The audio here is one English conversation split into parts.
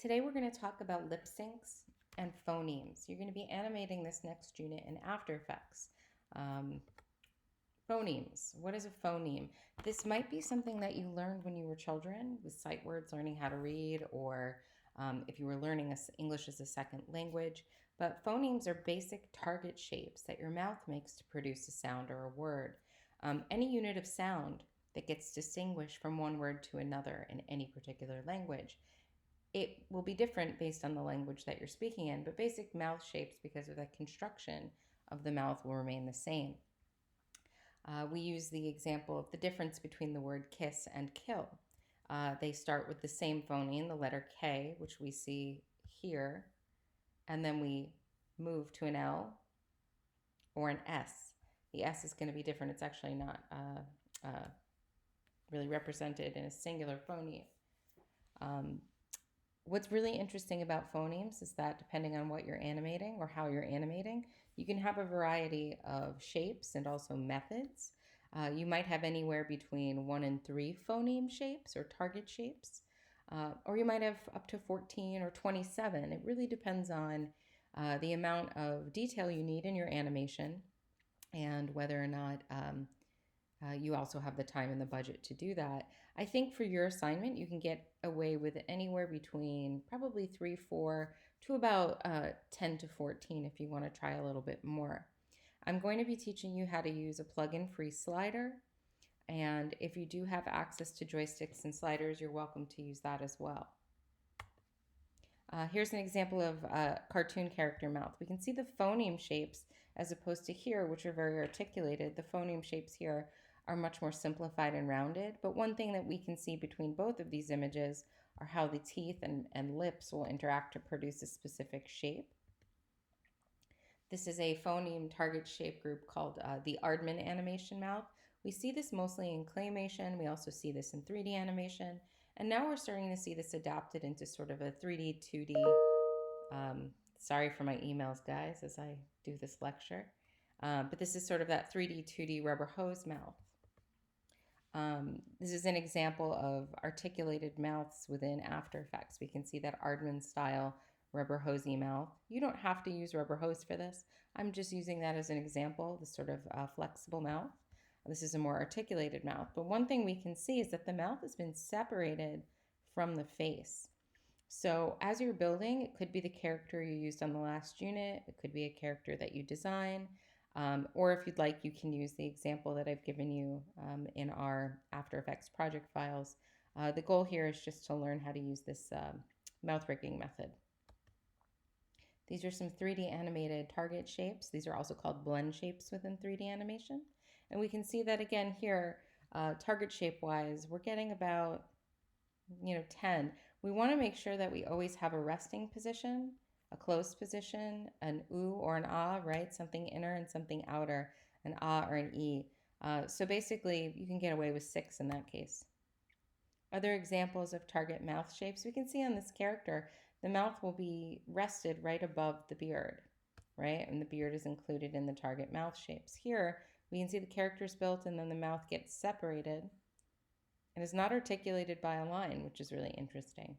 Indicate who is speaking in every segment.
Speaker 1: Today we're going to talk about lip syncs and phonemes. You're going to be animating this next unit in After Effects. Um, Phonemes. What is a phoneme? This might be something that you learned when you were children with sight words, learning how to read, or if you were learning English as a second language. But phonemes are basic target shapes that your mouth makes to produce a sound or a word. Any unit of sound that gets distinguished from one word to another in any particular language. It will be different based on the language that you're speaking in, but basic mouth shapes, because of the construction of the mouth, will remain the same. We use the example of the difference between the word kiss and kill. They start with the same phoneme, the letter K, which we see here, and then we move to an L or an S. The S is going to be different. It's actually not really represented in a singular phoneme. What's really interesting about phonemes is that depending on what you're animating or how you're animating, you can have a variety of shapes and also methods. You might have anywhere between 1 and 3 phoneme shapes or target shapes, or you might have up to 14 or 27. It really depends on the amount of detail you need in your animation and whether or not you also have the time and the budget to do that. I think for your assignment, you can get away with anywhere between probably 3, 4 to about 10 to 14 if you want to try a little bit more. I'm going to be teaching you how to use a plug-in free slider. And if you do have access to joysticks and sliders, you're welcome to use that as well. Here's an example of a cartoon character mouth. We can see the phoneme shapes as opposed to here, which are very articulated. The phoneme shapes here are much more simplified and rounded. But one thing that we can see between both of these images are how the teeth and lips will interact to produce a specific shape. This is a phoneme target shape group called the Aardman animation mouth. We see this mostly in claymation. We also see this in 3D animation. And now we're starting to see this adapted into sort of a 3D, 2D. Sorry for my emails, guys, as I do this lecture. But this is sort of that 3D, 2D rubber hose mouth. This is an example of articulated mouths within After Effects. We can see that Aardman style rubber hosey mouth. You don't have to use rubber hose for this. I'm just using that as an example, the sort of flexible mouth. This is a more articulated mouth. But one thing we can see is that the mouth has been separated from the face. So as you're building, it could be the character you used on the last unit. It could be a character that you design. Or if you'd like, you can use the example that I've given you in our After Effects project files. The goal here is just to learn how to use this mouth rigging method. These are some 3D animated target shapes. These are also called blend shapes within 3D animation. And we can see that again here, target shape wise, we're getting about 10. We want to make sure that we always have a resting position, a closed position, an oo or an ah, right? Something inner and something outer, an ah or an e. So basically, you can get away with 6 in that case. Other examples of target mouth shapes, we can see on this character, the mouth will be rested right above the beard, right? And the beard is included in the target mouth shapes. Here, we can see the character's built and then the mouth gets separated and is not articulated by a line, which is really interesting.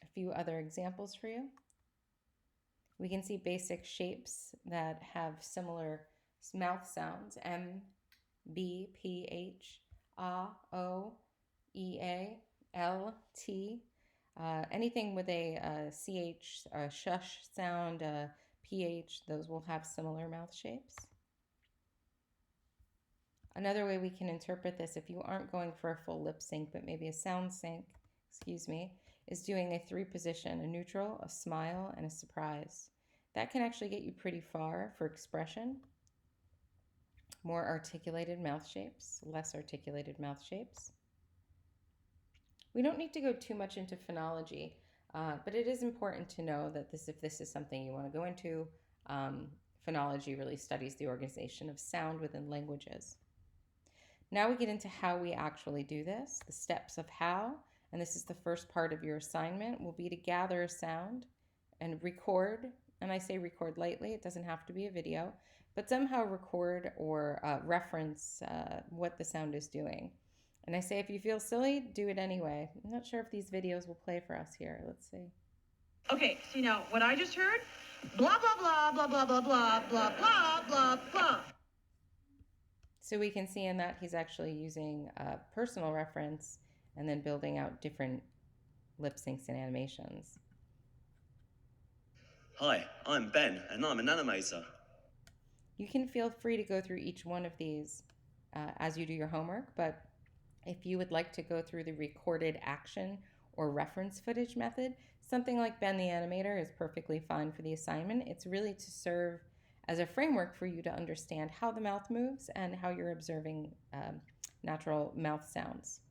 Speaker 1: A few other examples for you. We can see basic shapes that have similar mouth sounds: M, B, P, H, A, O, E, A, L, T. Anything with a CH, a shush sound, a PH, those will have similar mouth shapes. Another way we can interpret this, if you aren't going for a full lip sync, but maybe a sound sync, is doing a 3 position, a neutral, a smile, and a surprise. That can actually get you pretty far for expression. More articulated mouth shapes, less articulated mouth shapes. We don't need to go too much into phonology, but it is important to know that if this is something you want to go into, phonology really studies the organization of sound within languages. Now we get into how we actually do this, the steps of how, and this is the first part of your assignment, will be to gather a sound and record, and I say record lightly, it doesn't have to be a video, but somehow record or reference what the sound is doing. And I say, if you feel silly, do it anyway. I'm not sure if these videos will play for us here. Let's see.
Speaker 2: Okay, see now, what I just heard, blah, blah, blah, blah, blah, blah, blah, blah, blah, blah, blah.
Speaker 1: So we can see in that he's actually using a personal reference and then building out different lip syncs and animations.
Speaker 3: Hi, I'm Ben, and I'm an animator.
Speaker 1: You can feel free to go through each one of these as you do your homework, but if you would like to go through the recorded action or reference footage method, something like Ben the Animator is perfectly fine for the assignment. It's really to serve as a framework for you to understand how the mouth moves and how you're observing natural mouth sounds.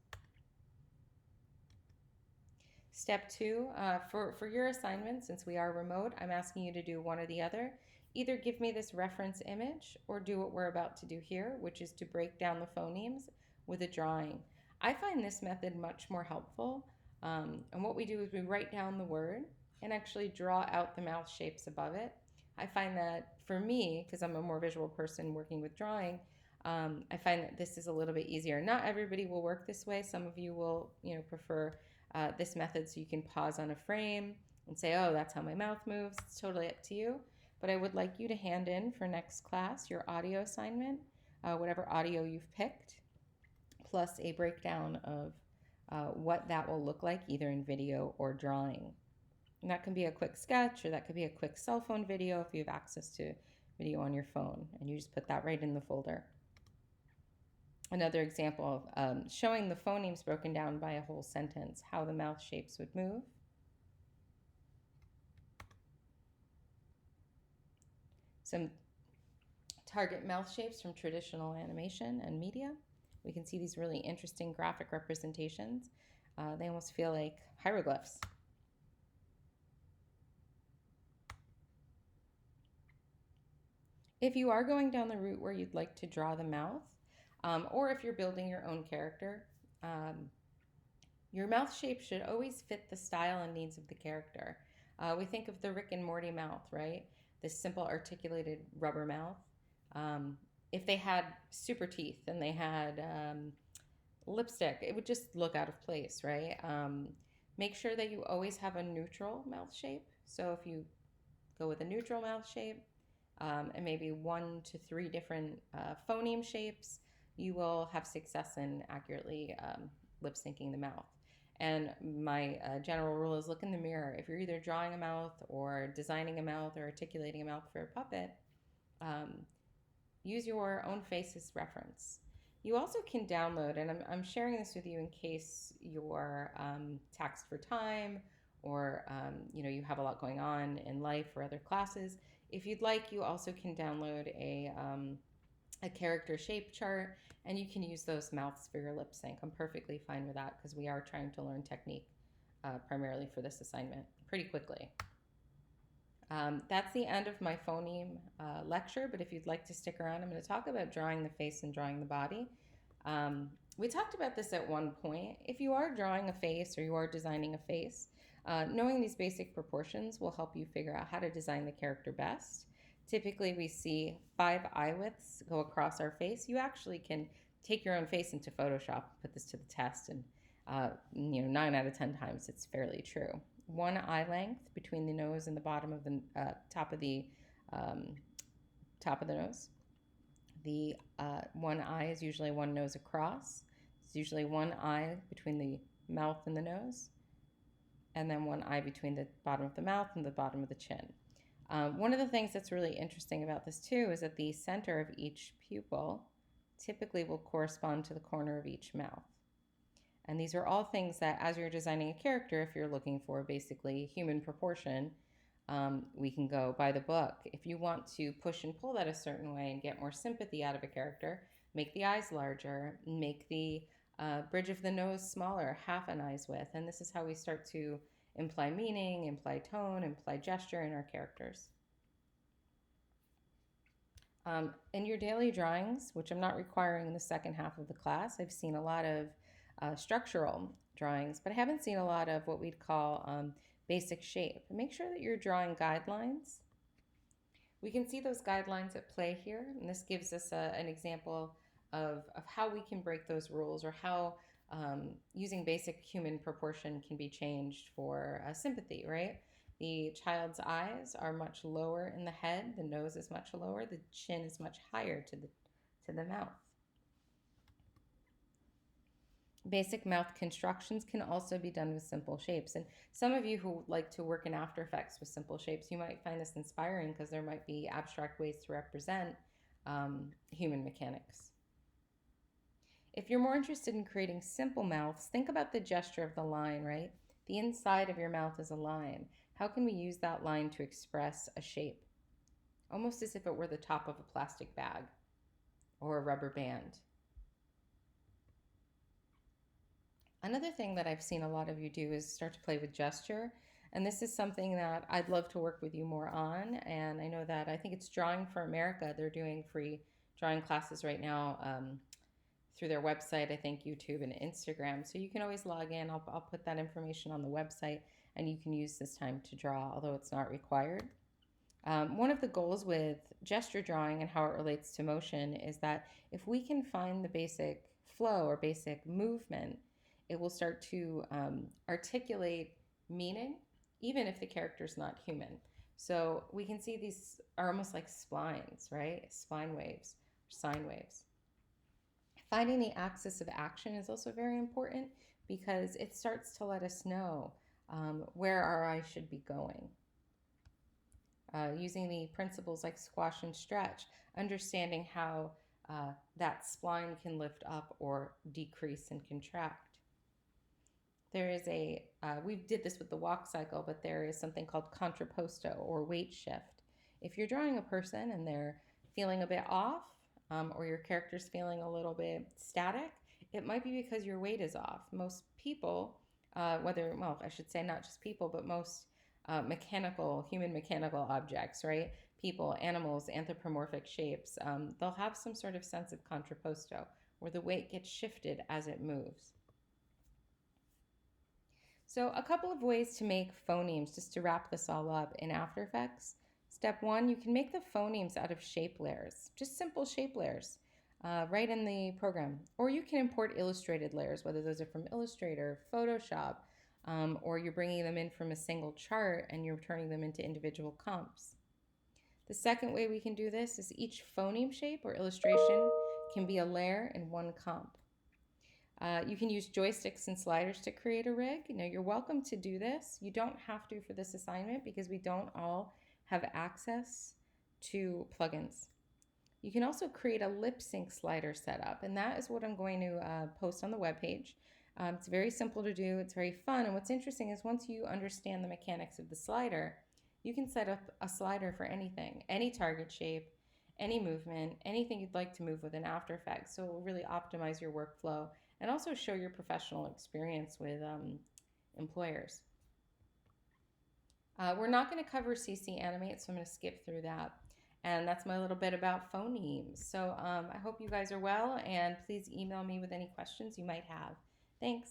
Speaker 1: Step 2, for your assignment, since we are remote, I'm asking you to do one or the other. Either give me this reference image or do what we're about to do here, which is to break down the phonemes with a drawing. I find this method much more helpful. And what we do is we write down the word and actually draw out the mouth shapes above it. I find that for me, because I'm a more visual person working with drawing, I find that this is a little bit easier. Not everybody will work this way. Some of you will, prefer this method so you can pause on a frame and say, oh, that's how my mouth moves. It's totally up to you. But I would like you to hand in for next class your audio assignment, whatever audio you've picked, plus a breakdown of what that will look like either in video or drawing. And that can be a quick sketch, or that could be a quick cell phone video if you have access to video on your phone, and you just put that right in the folder. Another example of showing the phonemes broken down by a whole sentence, how the mouth shapes would move. Some target mouth shapes from traditional animation and media. We can see these really interesting graphic representations. They almost feel like hieroglyphs. If you are going down the route where you'd like to draw the mouth, or if you're building your own character, your mouth shape should always fit the style and needs of the character. We think of the Rick and Morty mouth, right? This simple articulated rubber mouth. If they had super teeth and they had lipstick, it would just look out of place, right? Make sure that you always have a neutral mouth shape. So if you go with a neutral mouth shape and maybe 1 to 3 different phoneme shapes, you will have success in accurately lip syncing the mouth. And my general rule is look in the mirror. If you're either drawing a mouth or designing a mouth or articulating a mouth for a puppet, use your own face as reference. You also can download, and I'm sharing this with you in case you're taxed for time or you have a lot going on in life or other classes. If you'd like, you also can download a character shape chart, and you can use those mouths for your lip sync. I'm perfectly fine with that because we are trying to learn technique primarily for this assignment pretty quickly. That's the end of my phoneme lecture, but if you'd like to stick around, I'm going to talk about drawing the face and drawing the body. We talked about this at one point. If you are drawing a face or you are designing a face, knowing these basic proportions will help you figure out how to design the character best. Typically, we see 5 eye widths go across our face. You actually can take your own face into Photoshop, put this to the test, and 9 out of 10 times it's fairly true. 1 eye length between the nose and the bottom of the top of the nose. The one eye is usually 1 nose across. It's usually 1 eye between the mouth and the nose, and then 1 eye between the bottom of the mouth and the bottom of the chin. One of the things that's really interesting about this too is that the center of each pupil typically will correspond to the corner of each mouth. And these are all things that as you're designing a character, if you're looking for basically human proportion, we can go by the book. If you want to push and pull that a certain way and get more sympathy out of a character, make the eyes larger, make the bridge of the nose smaller, half an eye's width. And this is how we start to imply meaning, imply tone, imply gesture in our characters. In your daily drawings, which I'm not requiring in the second half of the class, I've seen a lot of structural drawings, but I haven't seen a lot of what we'd call basic shape. Make sure that you're drawing guidelines. We can see those guidelines at play here, and this gives us an example of how we can break those rules, or how using basic human proportion can be changed for sympathy, right? The child's eyes are much lower in the head, the nose is much lower, the chin is much higher to the mouth. Basic mouth constructions can also be done with simple shapes. And some of you who like to work in After Effects with simple shapes, you might find this inspiring because there might be abstract ways to represent human mechanics. If you're more interested in creating simple mouths, think about the gesture of the line, right? The inside of your mouth is a line. How can we use that line to express a shape? Almost as if it were the top of a plastic bag or a rubber band. Another thing that I've seen a lot of you do is start to play with gesture. And this is something that I'd love to work with you more on. And I know that I think it's Drawing for America. They're doing free drawing classes right now through their website, I think YouTube and Instagram. So you can always log in. I'll put that information on the website, and you can use this time to draw, although it's not required. One of the goals with gesture drawing and how it relates to motion is that if we can find the basic flow or basic movement, it will start to articulate meaning, even if the character's not human. So we can see these are almost like splines, right? Spline waves, sine waves. Finding the axis of action is also very important because it starts to let us know where our eyes should be going. Using the principles like squash and stretch, understanding how that spline can lift up or decrease and contract. There is we did this with the walk cycle, but there is something called contrapposto or weight shift. If you're drawing a person and they're feeling a bit off, or your character's feeling a little bit static, it might be because your weight is off. Most people, I should say not just people, but most human mechanical objects, right? People, animals, anthropomorphic shapes, they'll have some sort of sense of contrapposto where the weight gets shifted as it moves. So a couple of ways to make phonemes, just to wrap this all up in After Effects. Step one, you can make the phonemes out of shape layers, just simple shape layers, right in the program. Or you can import illustrated layers, whether those are from Illustrator, Photoshop, or you're bringing them in from a single chart and you're turning them into individual comps. The second way we can do this is each phoneme shape or illustration can be a layer in one comp. You can use joysticks and sliders to create a rig. Now, you're welcome to do this. You don't have to for this assignment because we don't all have access to plugins. You can also create a lip sync slider setup, and that is what I'm going to post on the webpage. It's very simple to do. It's very fun. And what's interesting is once you understand the mechanics of the slider, you can set up a slider for anything, any target shape, any movement, anything you'd like to move within After Effects. So it will really optimize your workflow and also show your professional experience with employers. We're not going to cover CC Animate, so I'm going to skip through that. And that's my little bit about phonemes. So I hope you guys are well, and please email me with any questions you might have. Thanks.